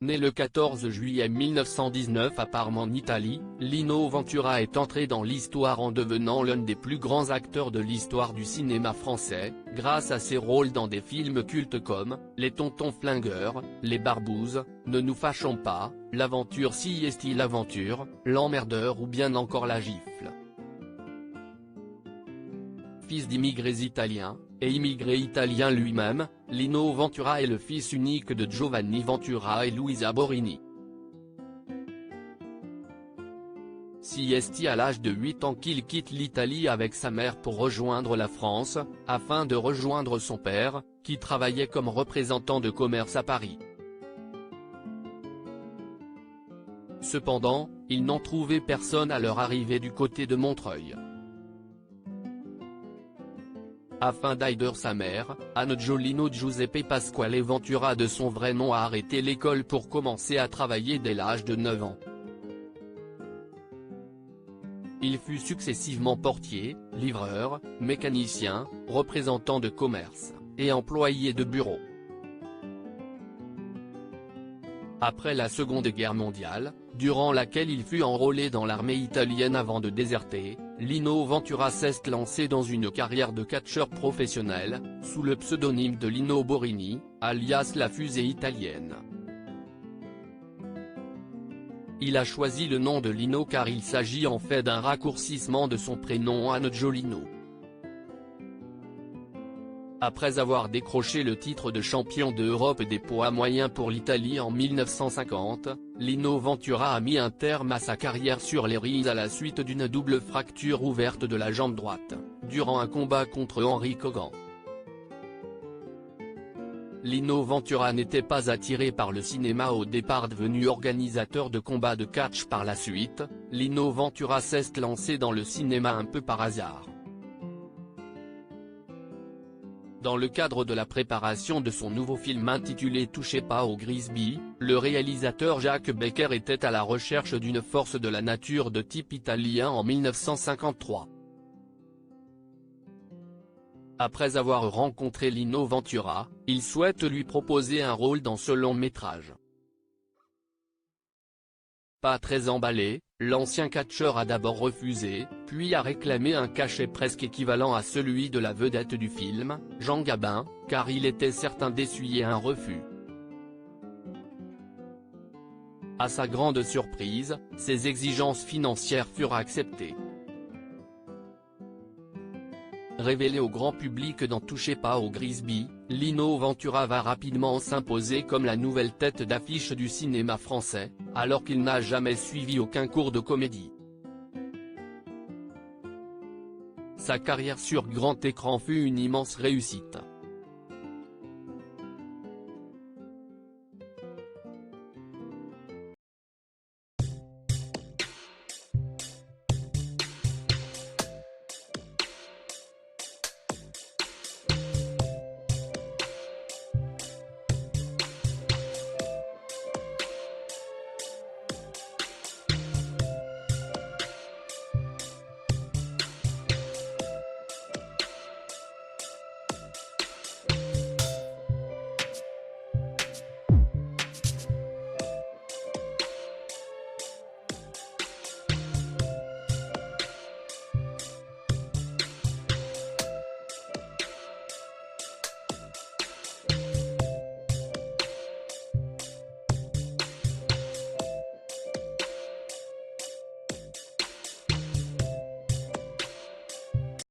Né le 14 juillet 1919 à Parme en Italie, Lino Ventura est entré dans l'histoire en devenant l'un des plus grands acteurs de l'histoire du cinéma français, grâce à ses rôles dans des films cultes comme « Les Tontons Flingueurs »,« Les Barbouzes »,« Ne nous fâchons pas »,« L'aventure si est-il l'aventure »,« L'emmerdeur » ou bien encore La Gifle. Fils d'immigrés italiens, et immigré italien lui-même, Lino Ventura est le fils unique de Giovanni Ventura et Luisa Borini. C'est à l'âge de 8 ans qu'il quitte l'Italie avec sa mère pour rejoindre la France, afin de rejoindre son père, qui travaillait comme représentant de commerce à Paris. Cependant, ils n'ont trouvé personne à leur arrivée du côté de Montreuil. Afin d'aider sa mère, Angiolino Giuseppe Pasquale Ventura de son vrai nom a arrêté l'école pour commencer à travailler dès l'âge de 9 ans. Il fut successivement portier, livreur, mécanicien, représentant de commerce, et employé de bureau. Après la Seconde Guerre mondiale, durant laquelle il fut enrôlé dans l'armée italienne avant de déserter, Lino Ventura s'est lancé dans une carrière de catcheur professionnel, sous le pseudonyme de Lino Borini, alias la fusée italienne. Il a choisi le nom de Lino car il s'agit en fait d'un raccourcissement de son prénom Angiolino. Après avoir décroché le titre de champion d'Europe des poids moyens pour l'Italie en 1950, Lino Ventura a mis un terme à sa carrière sur les rings à la suite d'une double fracture ouverte de la jambe droite, durant un combat contre Henry Kogan. Lino Ventura n'était pas attiré par le cinéma au départ. Devenu organisateur de combats de catch par la suite, Lino Ventura s'est lancé dans le cinéma un peu par hasard. Dans le cadre de la préparation de son nouveau film intitulé Touchez pas au Grisby, le réalisateur Jacques Becker était à la recherche d'une force de la nature de type italien en 1953. Après avoir rencontré Lino Ventura, il souhaite lui proposer un rôle dans ce long métrage. Pas très emballé, l'ancien catcheur a d'abord refusé, puis a réclamé un cachet presque équivalent à celui de la vedette du film, Jean Gabin, car il était certain d'essuyer un refus. À sa grande surprise, ses exigences financières furent acceptées. Révélé au grand public dans Touchez pas au Grisby, Lino Ventura va rapidement s'imposer comme la nouvelle tête d'affiche du cinéma français, alors qu'il n'a jamais suivi aucun cours de comédie. Sa carrière sur grand écran fut une immense réussite.